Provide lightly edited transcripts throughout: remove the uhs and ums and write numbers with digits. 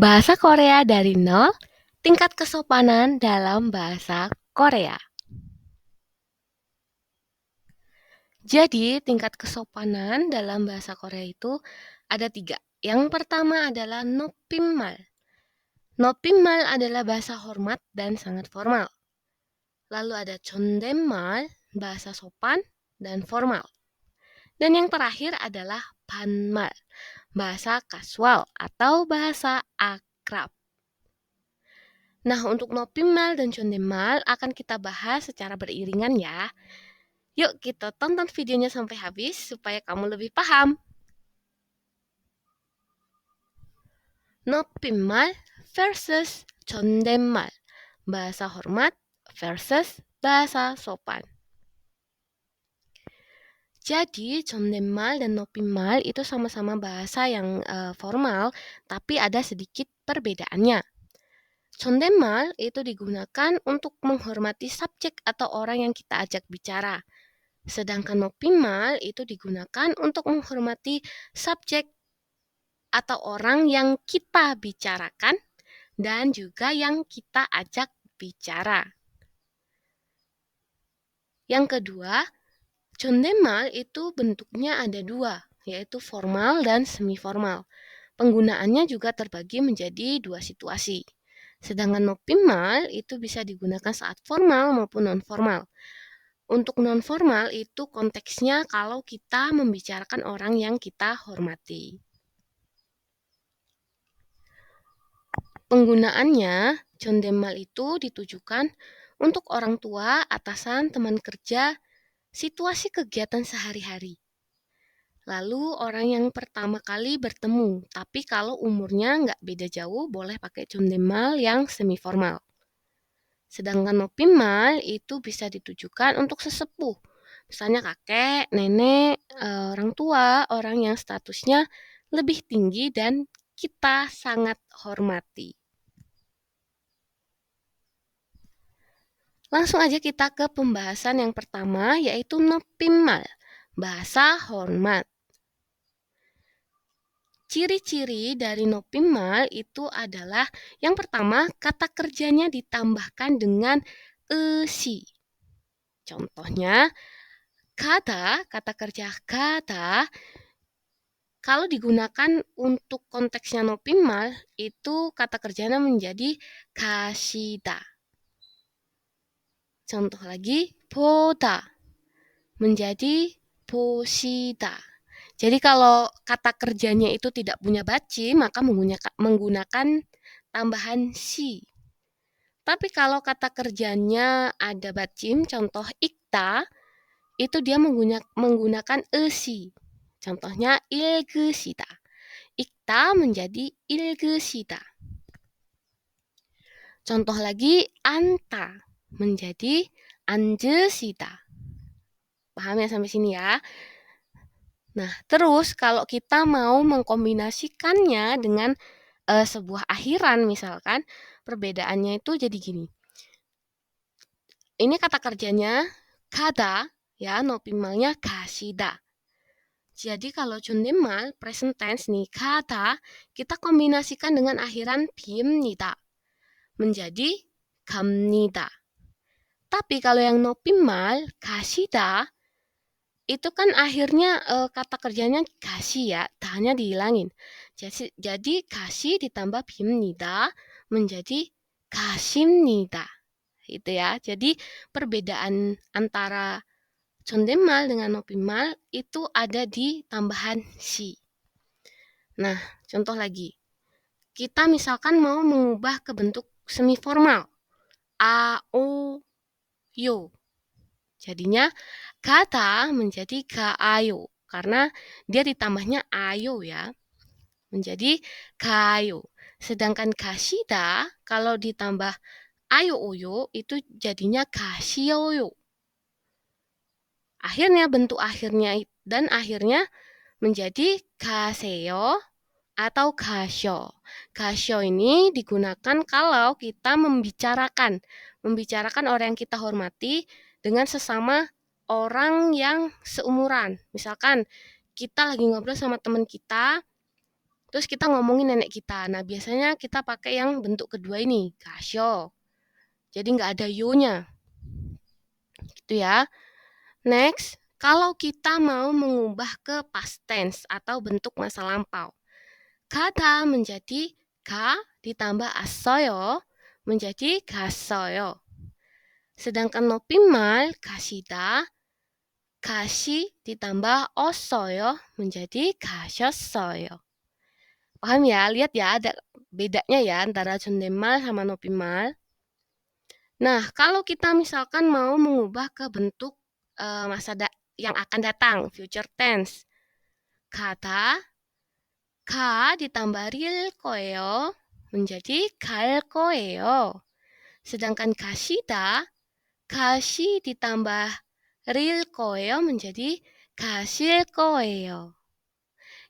Bahasa Korea dari nol, tingkat kesopanan dalam bahasa Korea. Jadi, tingkat kesopanan dalam bahasa Korea itu ada 3. Yang pertama adalah nopimmal. Nopimmal adalah bahasa hormat dan sangat formal. Lalu ada 존댓말, bahasa sopan dan formal. Dan yang terakhir adalah 반말, bahasa kasual atau bahasa akrab. Nah, untuk nopimmal dan 존댓말 akan kita bahas secara beriringan ya. Yuk kita tonton videonya sampai habis supaya kamu lebih paham. 높임말 versus 존댓말, bahasa hormat versus bahasa sopan. Jadi, 존댓말 dan 높임말 itu sama-sama bahasa yang formal, tapi ada sedikit perbedaannya. 존댓말 itu digunakan untuk menghormati subjek atau orang yang kita ajak bicara. Sedangkan 높임말 itu digunakan untuk menghormati subjek atau orang yang kita bicarakan dan juga yang kita ajak bicara. Yang kedua, 존댓말 itu bentuknya ada 2, yaitu formal dan semi-formal. Penggunaannya juga terbagi menjadi 2 situasi. Sedangkan 높임말 itu bisa digunakan saat formal maupun non-formal. Untuk non-formal itu konteksnya kalau kita membicarakan orang yang kita hormati. Penggunaannya, 존댓말 itu ditujukan untuk orang tua, atasan, teman kerja, situasi kegiatan sehari-hari. Lalu orang yang pertama kali bertemu, tapi kalau umurnya nggak beda jauh, boleh pakai 존댓말 yang semi-formal. Sedangkan 높임말 itu bisa ditujukan untuk sesepuh, misalnya kakek, nenek, orang tua, orang yang statusnya lebih tinggi dan kita sangat hormati. Langsung aja kita ke pembahasan yang pertama, yaitu 높임말, bahasa hormat. Ciri-ciri dari 높임말 itu adalah yang pertama, kata kerjanya ditambahkan dengan esi. Contohnya, kata kerja kata, kalau digunakan untuk konteksnya 높임말, itu kata kerjanya menjadi 가시다. Contoh lagi, 보다 menjadi 보시다. Jadi kalau kata kerjanya itu tidak punya bacim, maka menggunakan tambahan si. Tapi kalau kata kerjanya ada bacim, contoh ikta, itu dia menggunakan esi. Contohnya 읽으시다. Ikta menjadi 읽으시다. Contoh lagi anta menjadi 앉으시다. Paham ya sampai sini ya? Nah, terus kalau kita mau mengkombinasikannya dengan sebuah akhiran misalkan, perbedaannya itu jadi gini. Ini kata kerjanya kada, ya, 높임말nya 가시다. Jadi kalau 존댓말 present tense nih, kada, kita kombinasikan dengan akhiran 빕니다. Menjadi 갑니다. Tapi kalau yang 높임말 가시다, itu kan akhirnya kata kerjanya kasih ya, tahnya dihilangin. Jadi kasih ditambah 빕니다 menjadi 가십니다. Gitu ya. Jadi perbedaan antara 존댓말 dengan 높임말 itu ada di tambahan si. Nah, contoh lagi. Kita misalkan mau mengubah ke bentuk semi formal. A, O, yo. Jadinya kata menjadi kaayo karena dia ditambahnya ayo ya. Menjadi kayo. Sedangkan kasida kalau ditambah ayo oyo itu jadinya kasioyo. Akhirnya bentuk akhirnya dan akhirnya menjadi kaseyo atau kasyo. Kasyo ini digunakan kalau kita membicarakan orang yang kita hormati dengan sesama orang yang seumuran. Misalkan kita lagi ngobrol sama teman kita, Terus kita ngomongin nenek kita. Nah, biasanya kita pakai yang bentuk kedua ini, gasyo. Jadi nggak ada yo-nya. Gitu ya. Next, kalau kita mau mengubah ke past tense atau bentuk masa lampau. Kata menjadi ka ditambah asoyo menjadi gasoyo. Sedangkan nopimal kasida, kasi ditambah osoyo menjadi gasyossoyo. Paham ya? Lihat ya, ada bedanya ya antara jondemal sama nopimal. Nah, kalau kita misalkan mau mengubah ke bentuk yang akan datang, future tense. Kata, ka ditambah 릴 거예요 menjadi 갈 거예요. Sedangkan 가시다, 가시 ditambah 릴 거예요 menjadi 가실 거예요.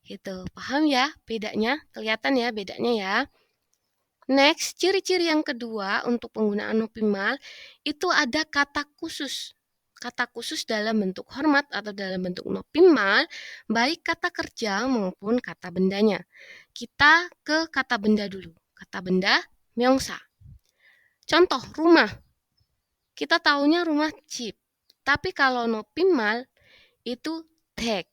Gitu, paham ya bedanya? Kelihatan ya bedanya ya. Next, ciri-ciri yang kedua untuk penggunaan nopimal itu ada kata khusus. Kata khusus dalam bentuk hormat atau dalam bentuk nopimal, baik kata kerja maupun kata bendanya. Kita ke kata benda dulu. Kata benda, 명사. Contoh, rumah. Kita taunya rumah 집. Tapi kalau nopimal itu 댁.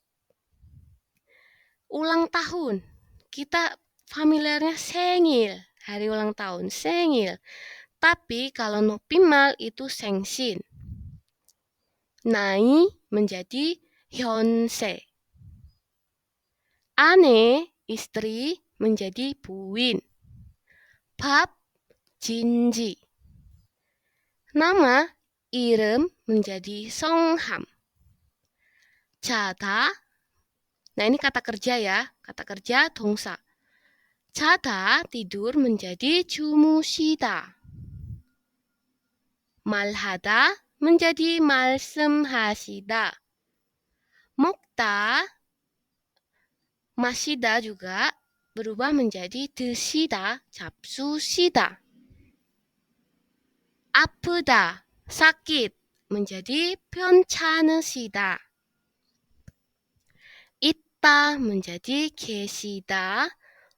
Ulang tahun. Kita familiarnya 생일. Hari ulang tahun, 생일. Tapi kalau nopimal itu 생신. 나이 menjadi 현세. 아내, istri menjadi 부인. 밥, 진지. Nama, i름 menjadi 성함. 자다. Nah, ini kata kerja ya. Kata kerja 동사. 자다 tidur menjadi 주무시다. 말하다 menjadi 말씀하시다. 먹다, 마시다 juga berubah menjadi 드시다, 잡수시다. 아프다, sakit menjadi 편찮으시다. 있다 menjadi 계시다.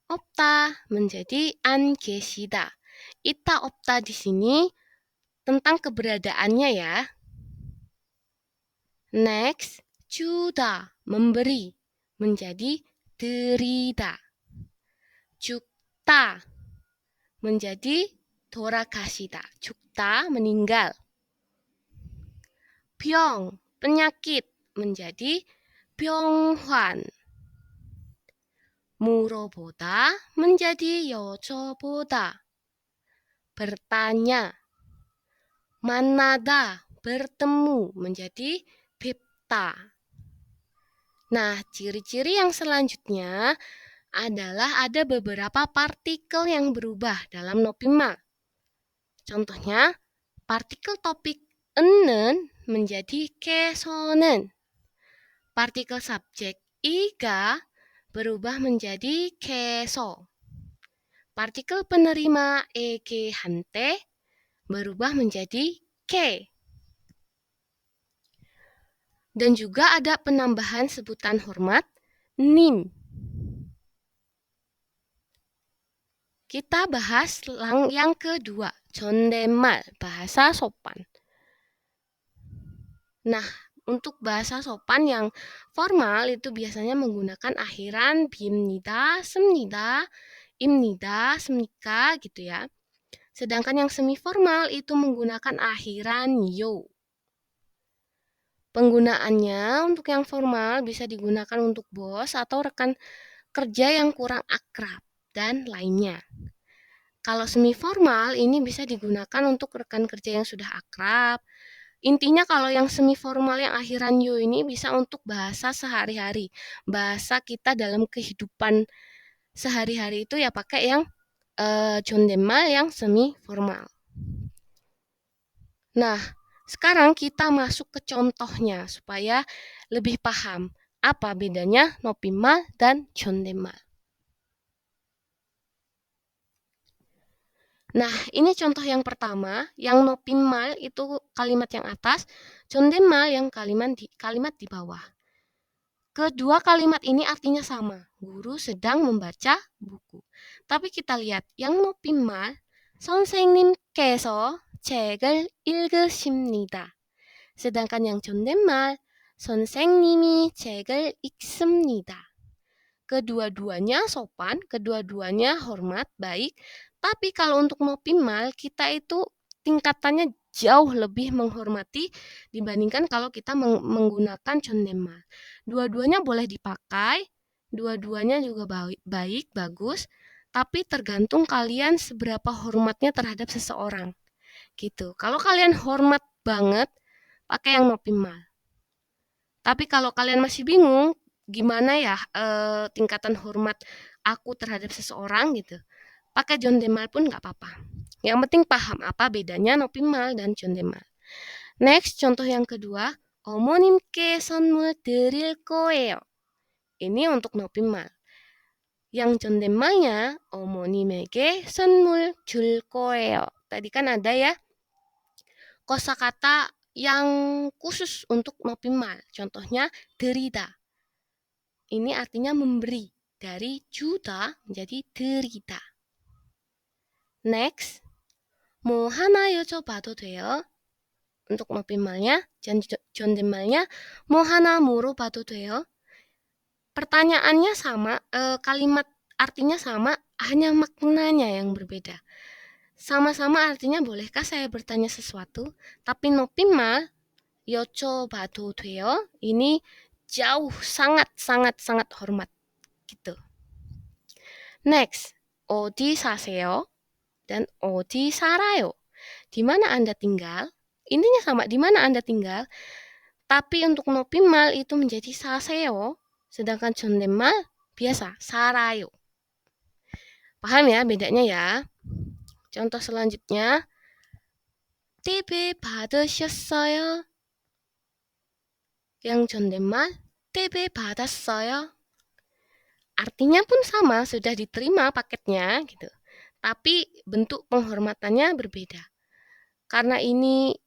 없다 menjadi 안 계시다. 있다 없다 di sini tentang keberadaannya ya. Next, 주다 memberi menjadi 드리다. 죽다 menjadi 돌아가시다. 죽다 meninggal. 병 penyakit menjadi 병환. 물어보다 menjadi 여쭤보다. bertanya. 만나다 bertemu menjadi 뵙다. Nah, ciri-ciri yang selanjutnya adalah ada beberapa partikel yang berubah dalam nopimal. Contohnya, partikel topik 는 menjadi kesonen. Partikel subjek iga berubah menjadi keso. Partikel penerima hante berubah menjadi ke. Dan juga ada penambahan sebutan hormat 님. Kita bahas yang kedua, 존댓말, bahasa sopan. Nah, untuk bahasa sopan yang formal itu biasanya menggunakan akhiran 빕니다, 씁니다, 입니다, 씁니까 gitu ya. Sedangkan yang semi formal itu menggunakan akhiran yo. Penggunaannya untuk yang formal bisa digunakan untuk bos atau rekan kerja yang kurang akrab dan lainnya. Kalau semi formal ini bisa digunakan untuk rekan kerja yang sudah akrab. Intinya kalau yang semi formal yang akhiran yo ini bisa untuk bahasa sehari-hari. Bahasa kita dalam kehidupan sehari-hari itu ya pakai yang 존댓말 yang semi formal. Nah, sekarang kita masuk ke contohnya supaya lebih paham apa bedanya nopimal dan 존댓말. Nah, ini contoh yang pertama, yang nopimal itu kalimat yang atas, 존댓말 yang kalimat di bawah. Kedua kalimat ini artinya sama. Guru sedang membaca buku. Tapi kita lihat yang 높임말 선생님께서 책을 읽으십니다. sedangkan yang 존댓말 선생님이 책을 읽습니다. Kedua-duanya sopan, kedua-duanya hormat, baik. Tapi kalau untuk 높임말 kita itu tingkatannya jauh lebih menghormati dibandingkan kalau kita menggunakan 존댓말. Dua-duanya boleh dipakai, dua-duanya juga baik, bagus, tapi tergantung kalian seberapa hormatnya terhadap seseorang. Gitu. Kalau kalian hormat banget, pakai yang 높임말. Tapi kalau kalian masih bingung, gimana ya tingkatan hormat aku terhadap seseorang gitu, pakai 존댓말 pun nggak apa-apa. Yang penting paham apa bedanya 높임말 dan 존댓말. Next, contoh yang kedua, 어머님께 선물 드릴 거예요. Ini untuk 높임말. Yang 존댓말nya 어머님에게 선물 줄 거예요. Tadi kan ada ya kosakata yang khusus untuk 높임말. Contohnya 드리다. Ini artinya memberi. Dari 주다 menjadi 드리다. Next, 뭐 하나 여쭤봐도 돼요? Untuk 높임말nya, 존댓말nya 뭐 하나 물어봐도 돼요? Pertanyaannya sama, kalimat artinya sama, hanya maknanya yang berbeda. Sama-sama artinya bolehkah saya bertanya sesuatu? Tapi 높임말 여쭤봐도 돼요? Ini jauh, sangat hormat gitu. Next, 어디 사세요? Dan 어디 살아요? Di mana Anda tinggal? Intinya sama, di mana Anda tinggal. Tapi untuk 높임말 itu menjadi 사세요, sedangkan 존댓말 biasa 살아요. Paham ya bedanya ya? Contoh selanjutnya, TV 받으셨어요? Yang 존댓말 TV 받았어요. Artinya pun sama, sudah diterima paketnya gitu. Tapi bentuk penghormatannya berbeda. Karena ini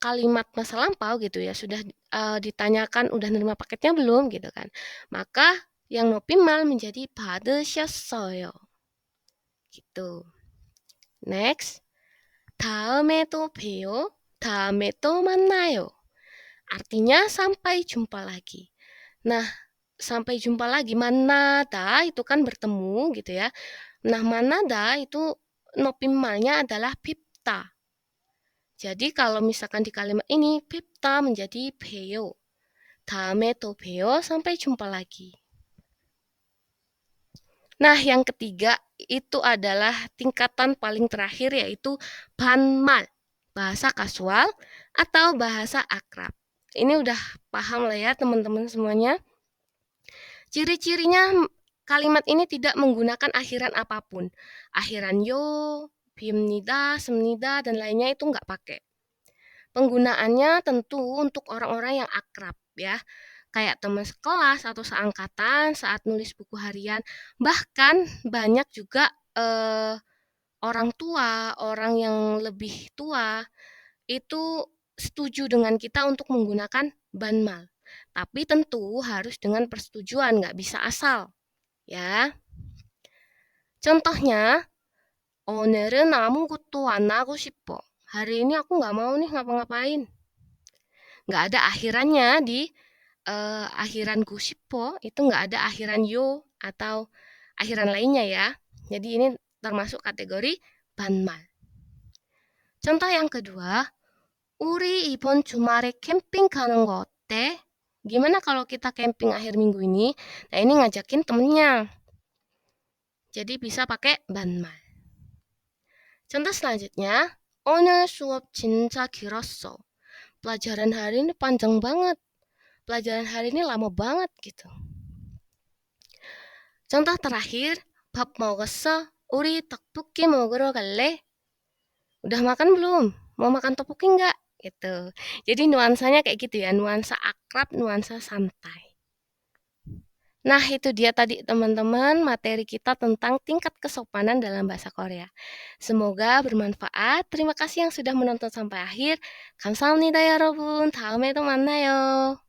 kalimat masa lampau gitu ya, sudah ditanyakan udah nerima paketnya belum gitu kan. Maka yang 높임말 menjadi 받으셨어요. Gitu. Next. 다음에 또 봬요. 다음에 또 만나요. Artinya sampai jumpa lagi. Nah, sampai jumpa lagi. 만나다 itu kan bertemu gitu ya. Nah, 만나다 itu 높임말nya adalah 뵙다. Jadi kalau misalkan di kalimat ini 뵙다 menjadi 봬요. 다음에 또 봬요, sampai jumpa lagi. Nah, yang ketiga itu adalah tingkatan paling terakhir yaitu 반말, bahasa kasual atau bahasa akrab. Ini udah paham lah ya teman-teman semuanya. Ciri-cirinya kalimat ini tidak menggunakan akhiran apapun. Akhiran yo, 빕니다, 습니다, dan lainnya itu nggak pakai. Penggunaannya tentu untuk orang-orang yang akrab ya. Kayak teman sekelas atau seangkatan saat nulis buku harian. Bahkan banyak juga orang tua, orang yang lebih tua itu setuju dengan kita untuk menggunakan banmal. Tapi tentu harus dengan persetujuan, nggak bisa asal. Ya. Contohnya, 오늘은 아무것도 안 하고 싶어. Hari ini aku nggak mau nih ngapa-ngapain. Nggak ada akhirannya di akhiran 싶어, itu nggak ada akhiran yo atau akhiran lainnya ya. Jadi ini termasuk kategori 반말. Contoh yang kedua, 우리 이번 주말에 캠핑 가는 거 어때? Gimana kalau kita camping akhir minggu ini? Nah, ini ngajakin temennya. Jadi bisa pakai 반말. Contoh selanjutnya, 오늘 수업 진짜 길었어. Pelajaran hari ini panjang banget. Pelajaran hari ini lama banget gitu. Contoh terakhir, 밥 먹었어? 우리 떡볶이 먹으러 갈래? Udah makan belum? Mau makan topoki nggak? Gitu. Jadi nuansanya kayak gitu ya, nuansa akrab, nuansa santai. Nah, itu dia tadi teman-teman materi kita tentang tingkat kesopanan dalam bahasa Korea. Semoga bermanfaat. Terima kasih yang sudah menonton sampai akhir. 감사합니다, 여러분. 다음에 또 만나요.